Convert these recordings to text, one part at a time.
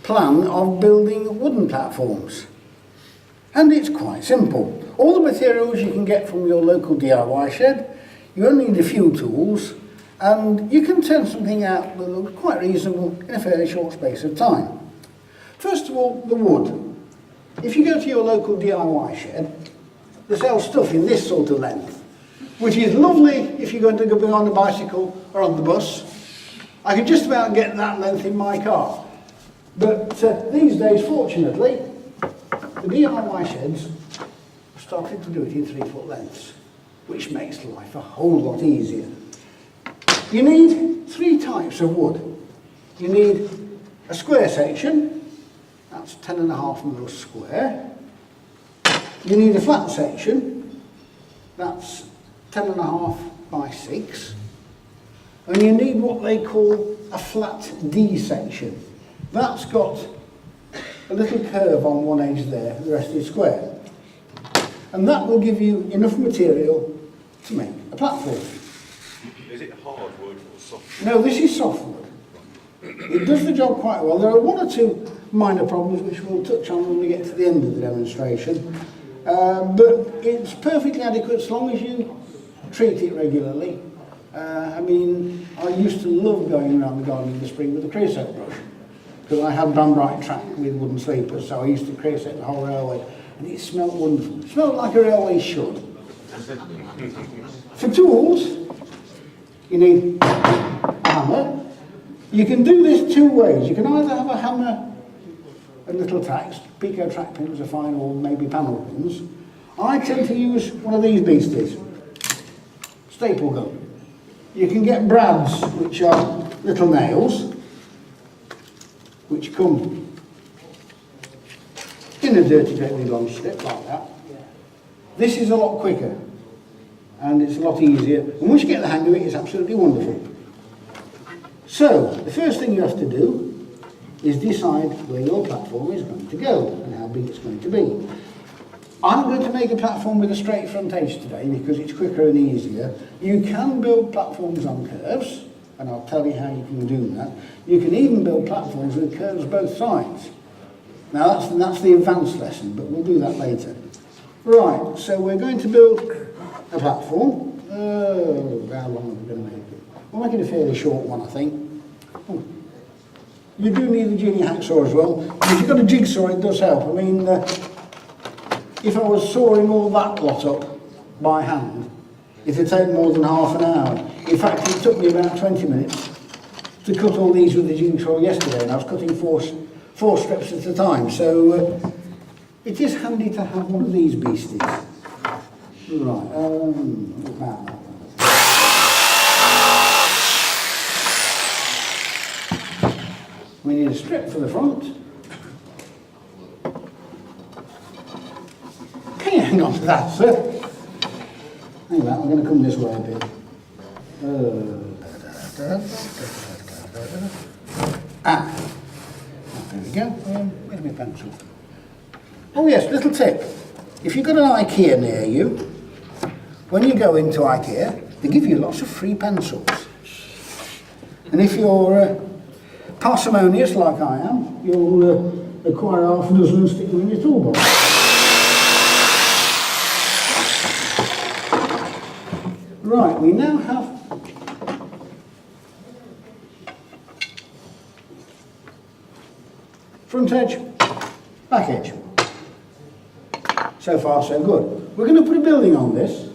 plan of building wooden platforms. And it's quite simple. All the materials you can get from your local DIY shed, you only need a few tools, and you can turn something out that looks quite reasonable in a fairly short space of time. First of all, the wood. If you go to your local DIY shed, they sell stuff in this sort of length, which is lovely if you're going to go on a bicycle or on the bus. I can just about get that length in my car. But these days, fortunately, the DIY sheds have started to do it in 3-foot lengths, which makes life a whole lot easier. You need 3 types of wood. You need a square section, that's 10.5 mils square. You need a flat section, that's 10.5 by 6. And you need what they call a flat D section. That's got a little curve on one edge there, the rest is square. And that will give you enough material to make a platform. Is it hardwood or softwood? No, this is softwood. It does the job quite well. There are 1 or 2 minor problems which we'll touch on when we get to the end of the demonstration. But it's perfectly adequate as long as you treat it regularly. I mean, I used to love going around the garden in the spring with a creosote brush, because I had Brandbright track with wooden sleepers, so I used to creosote the whole railway, and it smelled wonderful. It smelled like a railway should. For tools, you need a hammer. You can do this 2 ways. You can either have a hammer and little tacks, pico track pins are fine, or maybe panel pins. I tend to use one of these beasties, staple gun. You can get brads, which are little nails, which come in a dirty, dirty long strip like that. This is a lot quicker, and it's a lot easier. And once you get the hang of it, it's absolutely wonderful. So, the first thing you have to do is decide where your platform is going to go and how big it's going to be. I'm going to make a platform with a straight front edge today because it's quicker and easier. You can build platforms on curves, and I'll tell you how you can do that. You can even build platforms with curves both sides. Now that's the advanced lesson, but we'll do that later. Right, so we're going to build a platform. Oh, how long are we going to make it? We'll make it a fairly short one, I think. Oh. You do need a junior hacksaw as well. If you've got a jigsaw, it does help. I mean, if I was sawing all that lot up by hand, it'd take more than half an hour. In fact, it took me about 20 minutes to cut all these with the jigsaw yesterday, and I was cutting four strips at a time. So it is handy to have one of these beasties. Right, we need a strip for the front. Can you hang on to that, sir? Hang on, I'm going to come this way a bit. There we go. Where's my pencil? Oh yes, little tip. If you've got an IKEA near you, when you go into IKEA, they give you lots of free pencils. And if you're parsimonious like I am, you'll acquire half a dozen and stick them in your toolbox. Right, we now have front edge, back edge. So far so good. We're going to put a building on this.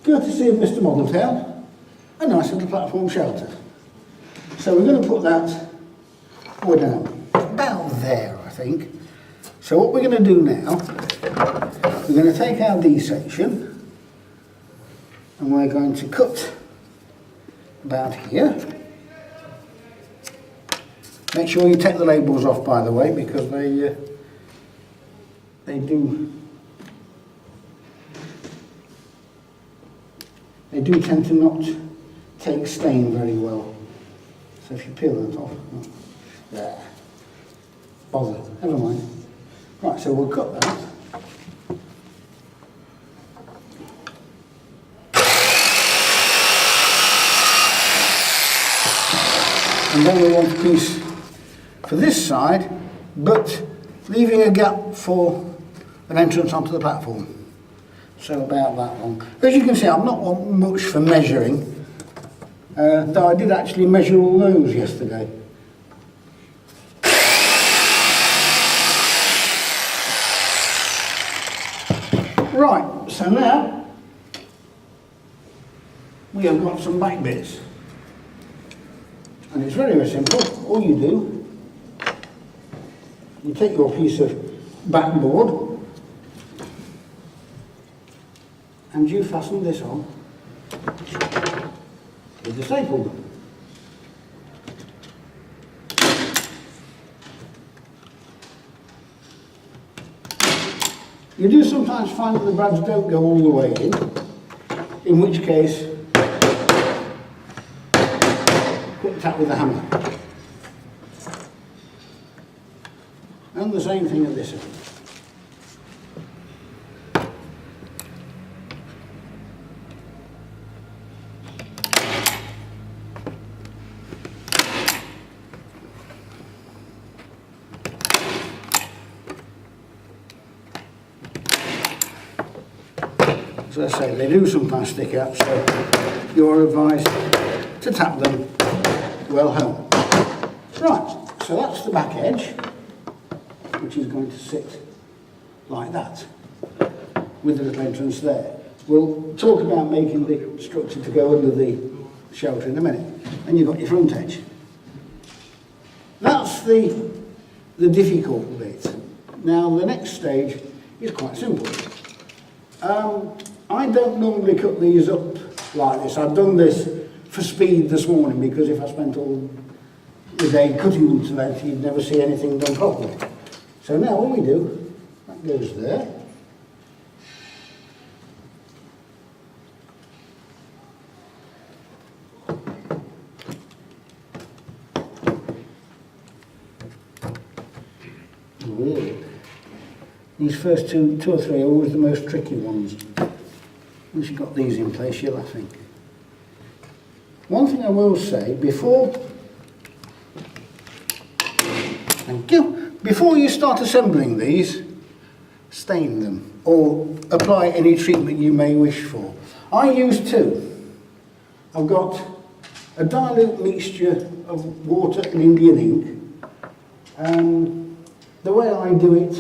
Courtesy of Mr. Model, a nice little platform shelter. So we're going to put that way down, about there I think. So what we're going to do now, we're going to take our D section and we're going to cut about here. Make sure you take the labels off, by the way, because they do tend to not take stain very well. So if you peel that off, there, bother, never mind. Right, so we'll cut that. And then we want a piece for this side, but leaving a gap for an entrance onto the platform. So about that long. As you can see, I'm not much for measuring, though I did actually measure all those yesterday. Right, so now we have got some back bits. And it's very, very simple. All you do, you take your piece of backboard and you fasten this on with the staple gun. You do sometimes find that the brads don't go all the way in which case quick tap with the hammer. And the same thing at this end. As I say, they do sometimes stick out, so you're advised to tap them well home. Right, so that's the back edge, which is going to sit like that, with the little entrance there. We'll talk about making the structure to go under the shelter in a minute. And you've got your front edge. That's the difficult bit. Now the next stage is quite simple. I don't normally cut these up like this. I've done this for speed this morning because if I spent all the day cutting them to length, you'd never see anything done properly. So now all we do, that goes there. Really? These first two or three are always the most tricky ones. Once you've got these in place, you're laughing. One thing I will say, before you start assembling these, stain them or apply any treatment you may wish for. I use two. I've got a dilute mixture of water and Indian ink, and the way I do it,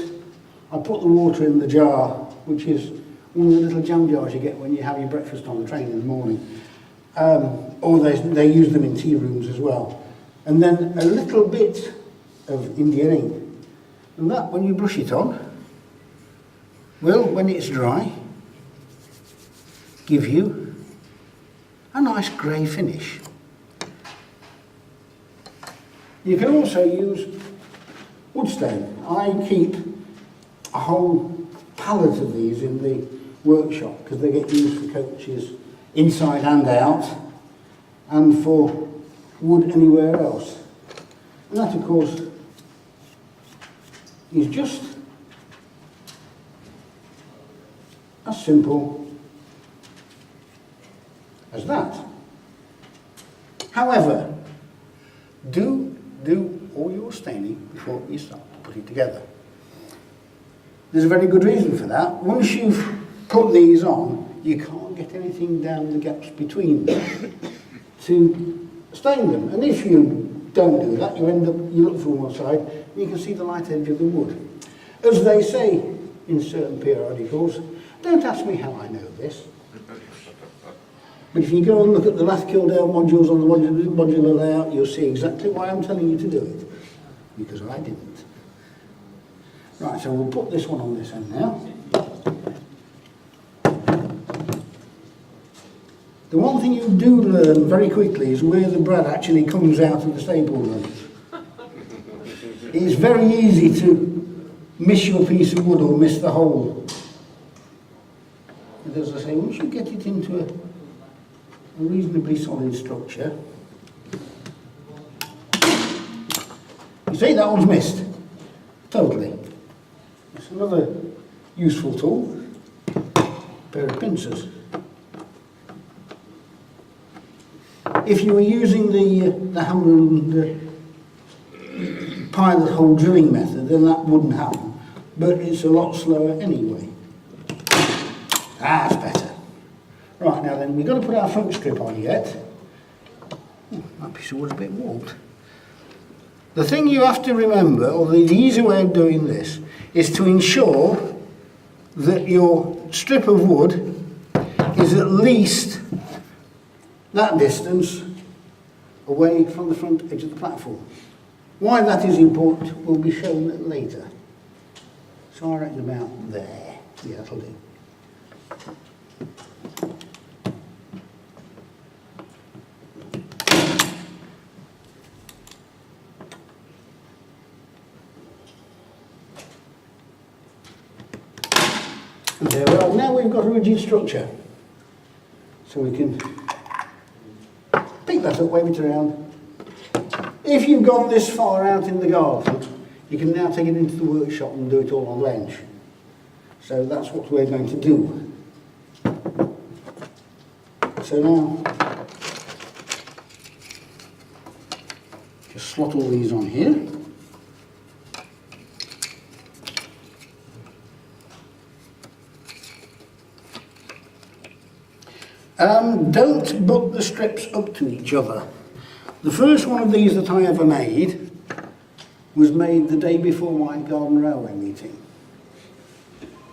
I put the water in the jar, which is one of the little jam jars you get when you have your breakfast on the train in the morning. Or they use them in tea rooms as well. And then a little bit of Indian ink. And that, when you brush it on, will, when it's dry, give you a nice grey finish. You can also use wood stain. I keep a whole pallet of these in the workshop because they get used for coaches inside and out and for wood anywhere else. And that, of course, is just as simple as that. However, do all your staining before you start to put it together. There's a very good reason for that. Once you've put these on, you can't get anything down the gaps between them to stain them. And if you don't do that, you look from one side and you can see the light edge of the wood. As they say in certain periodicals, don't ask me how I know this. But if you go and look at the Lath Kildare modules on the modular layout, you'll see exactly why I'm telling you to do it. Because I didn't. Right, so we'll put this one on this end now. The one thing you do learn very quickly is where the brad actually comes out of the staple gun. It's very easy to miss your piece of wood or miss the hole. And as I say, once you get it into a reasonably solid structure, you see that one's missed. Totally. It's another useful tool, a pair of pincers. If you were using the hammer and pilot hole drilling method, then that wouldn't happen. But it's a lot slower anyway. That's better. Right, now then, we've got to put our front strip on yet. That piece of wood's a bit warped. The thing you have to remember, or the easy way of doing this, is to ensure that your strip of wood is at least that distance away from the front edge of the platform. Why that is important will be shown later. So I reckon about there. Yeah, that'll do. And there we are. Now we've got a rigid structure. So we can pick that up, wave it around. If you've gone this far out in the garden, you can now take it into the workshop and do it all on ledge. So that's what we're going to do. So now, just slot all these on here. Don't butt the strips up to each other. The first one of these that I ever made was made the day before my garden railway meeting.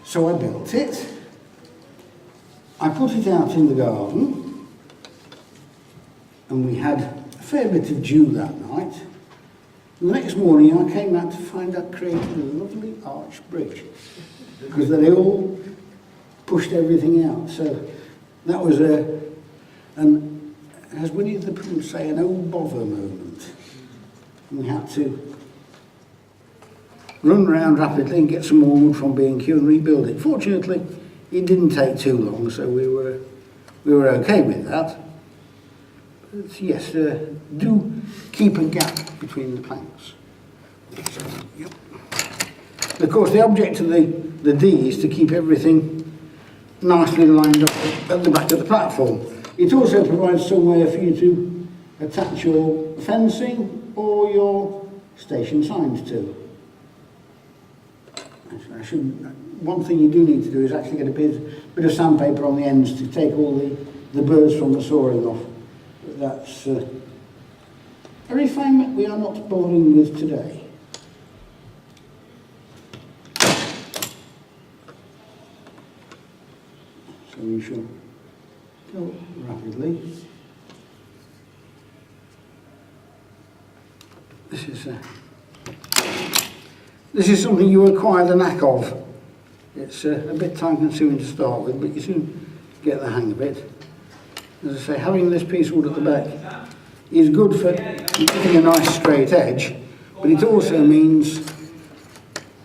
So I built it, I put it out in the garden, and we had a fair bit of dew that night. And the next morning I came out to find I'd created a lovely arched bridge, because they all pushed everything out. So that was an, as Winnie the Pooh would say, an old bother moment. And we had to run around rapidly and get some more wood from B&Q and rebuild it. Fortunately, it didn't take too long, so we were okay with that. But yes, do keep a gap between the planks. So, yep. Of course, the object of the D is to keep everything nicely lined up at the back of the platform. It also provides somewhere for you to attach your fencing or your station signs to. One thing you do need to do is actually get a bit of sandpaper on the ends to take all the burrs from the sawing off. But that's a refinement we are not bothering with today. So we shall go rapidly. This is something you acquire the knack of. It's a bit time consuming to start with, but you soon get the hang of it. As I say, having this piece of wood at the back is good for getting a nice straight edge, but it also means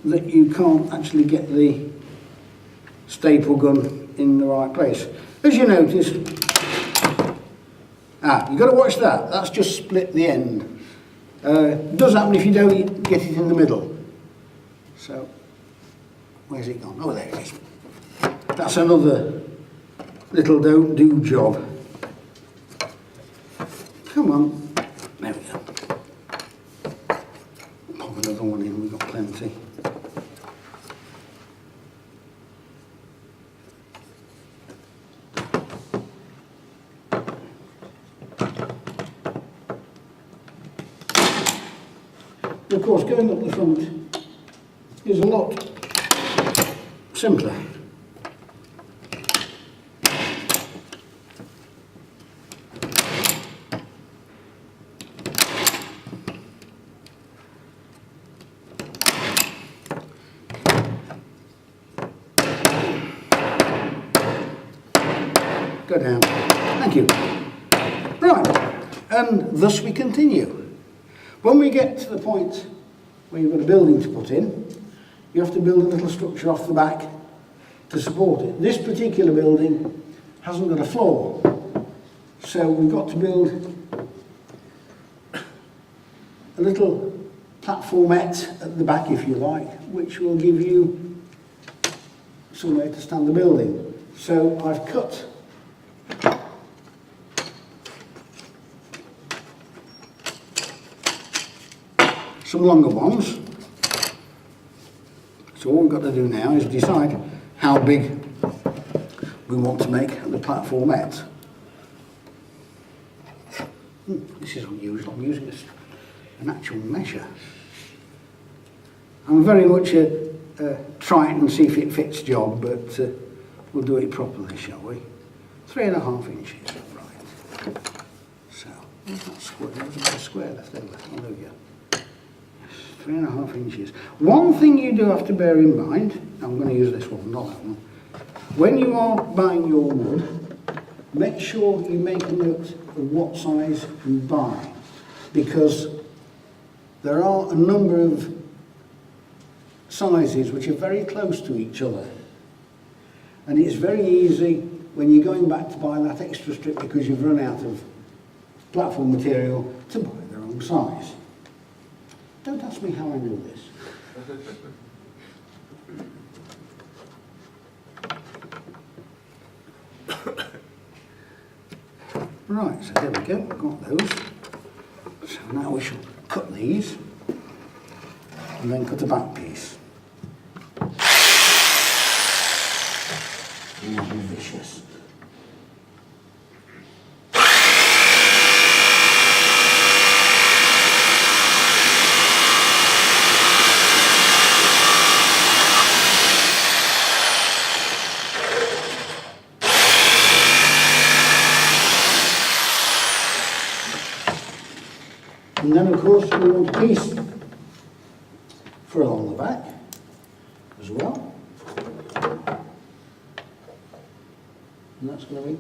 that you can't actually get the staple gun in the right place. As you notice, you've got to watch that. That's just split the end. It does happen if you don't get it in the middle. So, where's it gone? Oh, there it is. That's another little don't do job. Come on. There we go. Pop another one in, we've got plenty. Of course, going up the front is a lot simpler. Go down. Thank you. Right, and thus we continue. When we get to the point where you've got a building to put in, you have to build a little structure off the back to support it. This particular building hasn't got a floor, so we've got to build a little platformette at the back, if you like, which will give you somewhere to stand the building. So I've cut some longer ones. So all we've got to do now is decide how big we want to make the platformette. This is unusual, I'm using an actual measure. I'm very much a try it and see if it fits job, but we'll do it properly, shall we? 3.5 inches, right. So, that square, there's a bit of square left over. Oh, there we go. Yes, 3.5 inches. One thing you do have to bear in mind, I'm going to use this one, not that one. When you are buying your wood, make sure you make a note of what size you buy, because there are a number of sizes which are very close to each other, and it's very easy when you're going back to buy that extra strip because you've run out of platform material to buy the wrong size. Don't ask me how I do this. Right, so there we go, got those. So now we shall cut these and then cut a back piece. Ooh, vicious. And then of course we want a piece for along the back as well. And that's going to be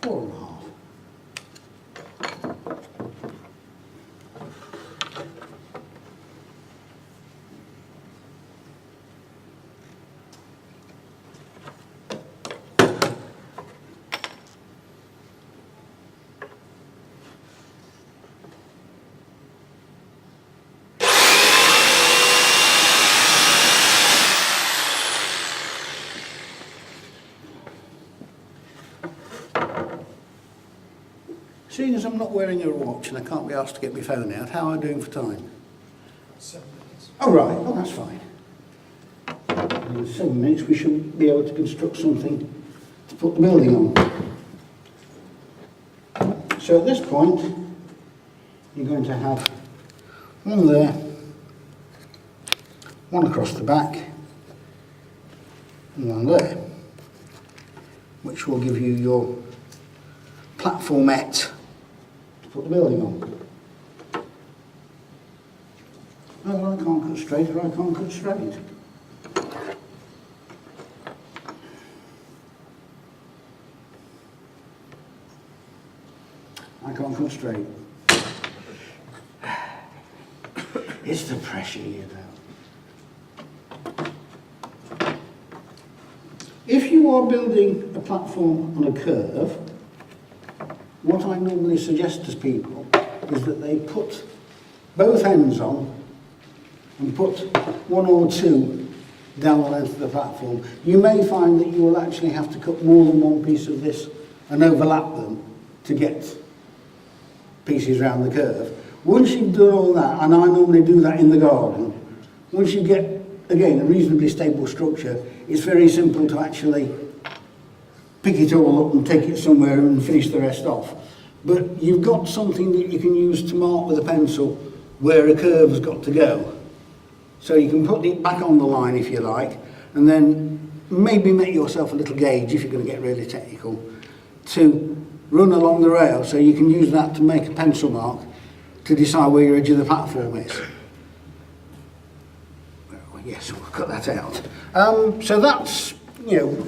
4.5. Seeing as I'm not wearing a watch and I can't be asked to get my phone out, how am I doing for time? 7 minutes. Oh right, oh that's fine. In 7 minutes we should be able to construct something to put the building on. So at this point, you're going to have one there, one across the back, and one there, which will give you your platformette to put the building on. Oh, I can't cut straight, or I can't cut straight. I can't cut straight. It's the pressure, you know. If you are building a platform on a curve, what I normally suggest to people is that they put both ends on and put one or two down the length of the platform. You may find that you will actually have to cut more than one piece of this and overlap them to get pieces around the curve. Once you've done all that, and I normally do that in the garden, once you get, again, a reasonably stable structure, it's very simple to actually pick it all up and take it somewhere and finish the rest off. But you've got something that you can use to mark with a pencil where a curve has got to go. So you can put it back on the line if you like, and then maybe make yourself a little gauge if you're going to get really technical, to run along the rail, so you can use that to make a pencil mark to decide where your edge of the platform is. Well, yes, we'll cut that out. So that's, you know,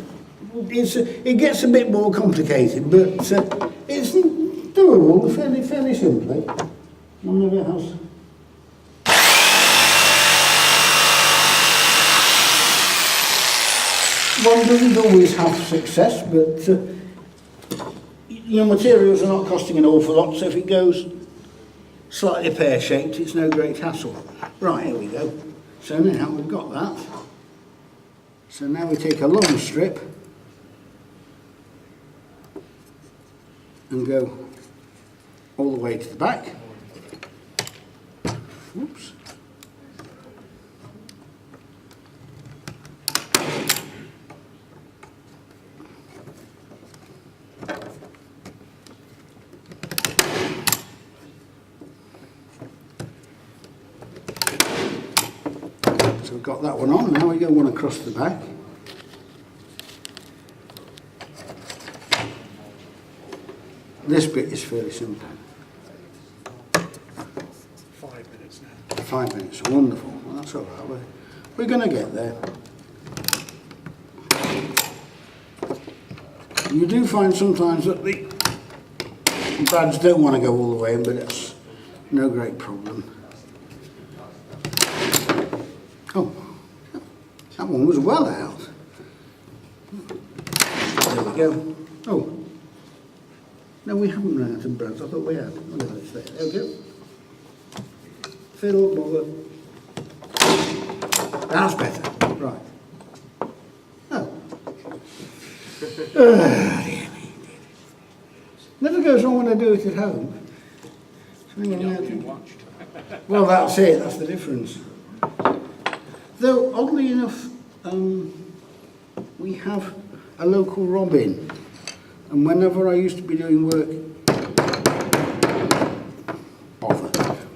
it gets a bit more complicated, but it's doable fairly simply. None of it has. One doesn't always have success, but your materials are not costing an awful lot, so if it goes slightly pear-shaped, it's no great hassle. Right, here we go. So now we've got that. So now we take a long strip and go all the way to the back. Oops. we've got that one on. Now we go one across the back. This bit is fairly simple. 5 minutes now. 5 minutes, wonderful. Well, that's all right. We're going to get there. You do find sometimes that the brads don't want to go all the way in, but it's no great problem. Oh, that one was well out. There we go. Oh, no, we haven't run out of brads. I thought we had. Oh, no, it's there. There we go. Fiddle, bother. That's better. Right. Oh. Dear me. Never goes wrong when I do it at home. Well, that's it. That's the difference. Though, oddly enough, we have a local robin. And whenever I used to be doing work...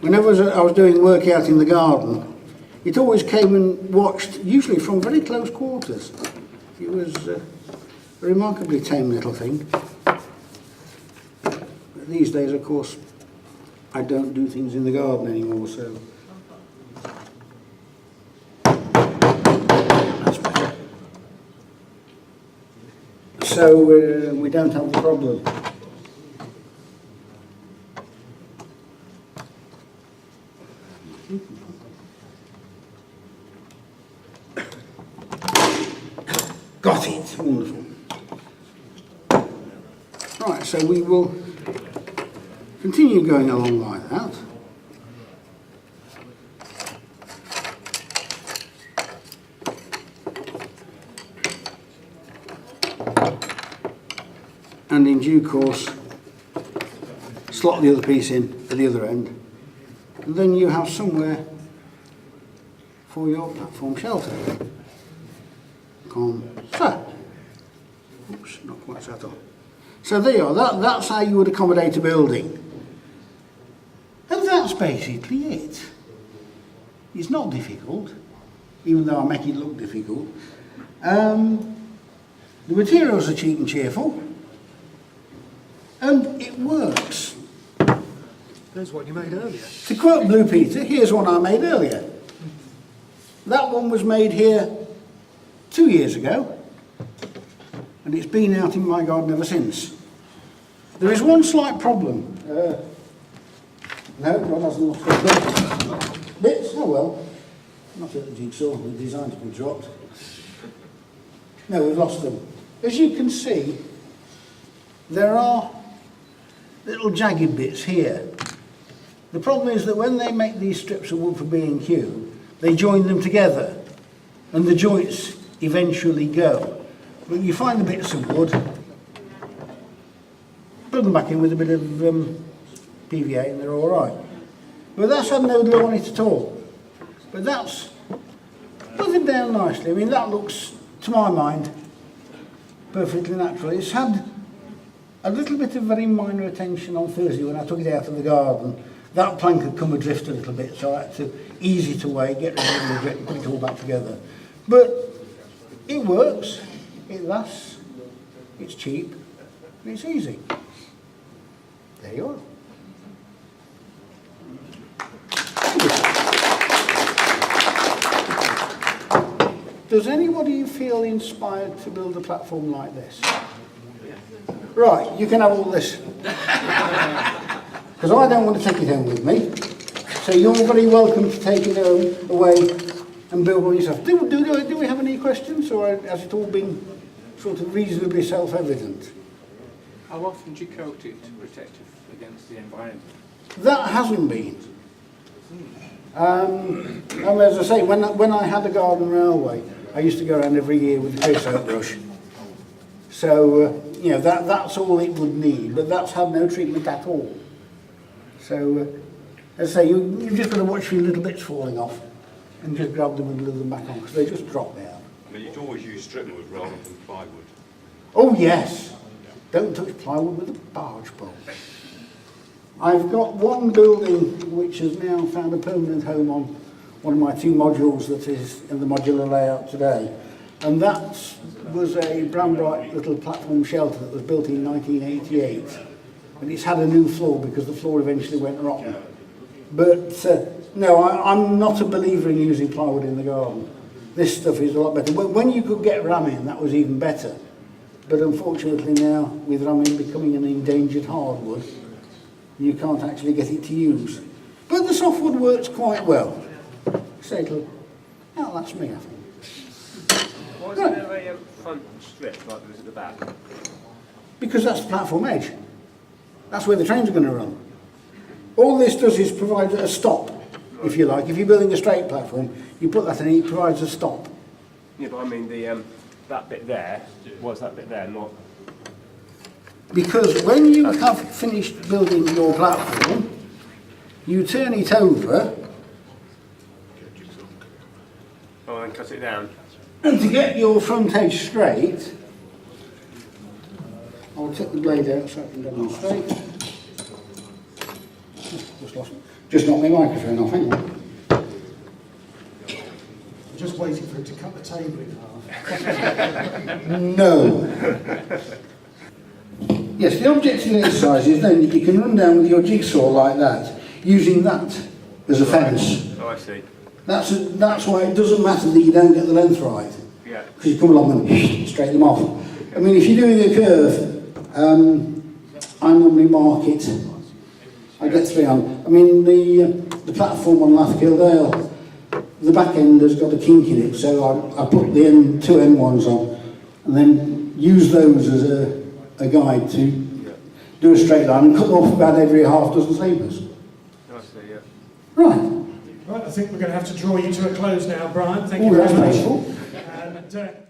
Whenever I was doing work out in the garden, it always came and watched, usually from very close quarters. It was a remarkably tame little thing. But these days, of course, I don't do things in the garden anymore, so... That's better. So we don't have the problem. Got it. Wonderful. Right, so we will continue going along like that. And in due course, slot the other piece in at the other end. And then you have somewhere for your platform shelter. So, oops, not quite sat on. So there you are, that's how you would accommodate a building. And that's basically it. It's not difficult, even though I make it look difficult. The materials are cheap and cheerful, and it works. There's what you made earlier. To quote Blue Peter, here's one I made earlier. That one was made here 2 years ago, and it's been out in my garden ever since. There is one slight problem. No, Rod hasn't lost the bits. Oh well, not at the jigsaw. The design's been dropped. No, we've lost them. As you can see, there are little jagged bits here. The problem is that when they make these strips of wood for B&Q, they join them together, and the joints eventually go. But you find the bits of wood, put them back in with a bit of PVA and they're all right. But that's had no glue on it at all. But that's nothing down nicely. I mean, that looks, to my mind, perfectly natural. It's had a little bit of very minor attention on Thursday when I took it out of the garden. That plank had come adrift a little bit, so I had to ease it away, get rid of the grit and put it all back together. But it works, it lasts, it's cheap, and it's easy. There you are. Does anybody feel inspired to build a platform like this? Right, you can have all this. Because I don't want to take it home with me. So you're very welcome to take it home, away and build one yourself. Do we have any questions, or has it all been sort of reasonably self-evident? How often do you coat it to protect it against the environment? That hasn't been. And as I say, when I had a garden railway, I used to go around every year with the creosote brush. So, you know, that's all it would need, but that's had no treatment at all. So, as I say, you've just got to watch for your little bits falling off and just grab them and glue them back on, because they just drop down. I mean, you'd always use strip wood rather than plywood. Oh, yes. Don't touch plywood with a barge pole. I've got one building which has now found a permanent home on one of my 2 modules that is in the modular layout today. And that was a brown bright little platform shelter that was built in 1988. And it's had a new floor because the floor eventually went rotten. But no, I'm not a believer in using plywood in the garden. This stuff is a lot better. When you could get ramming, that was even better. But unfortunately now, with ramming becoming an endangered hardwood, you can't actually get it to use. But the softwood works quite well. So it'll outlast me, I think. Why isn't there a front strip like there is at the back? Because that's the platform edge. That's where the trains are going to run. All this does is provide a stop, if you like. If you're building a straight platform, you put that in, it provides a stop. Yeah, but I mean that bit there. What's that bit there? Not. Because when you have finished building your platform, you turn it over, Oh, and cut it down. and to get your front edge straight, I'll take the blade out so I can demonstrate. Just knocked my microphone off, hang on. Just waiting for it to cut the table in half. No. Yes, the object in exercise is then you can run down with your jigsaw like that, using that as a fence. Oh, I see. That's why it doesn't matter that you don't get the length right. Yeah. Because you come along and straighten them off. I mean, if you're doing a curve, I normally mark it. I get 3 on. I mean, the platform on Lathkildale, the back end has got a kink in it, so I put the two N1s on, and then use those as a guide to do a straight line and cut off about every half dozen sabres. I see, yeah. Right. Right, I think we're going to have to draw you to a close now, Brian. Thank Oh, you very that's much. painful. And,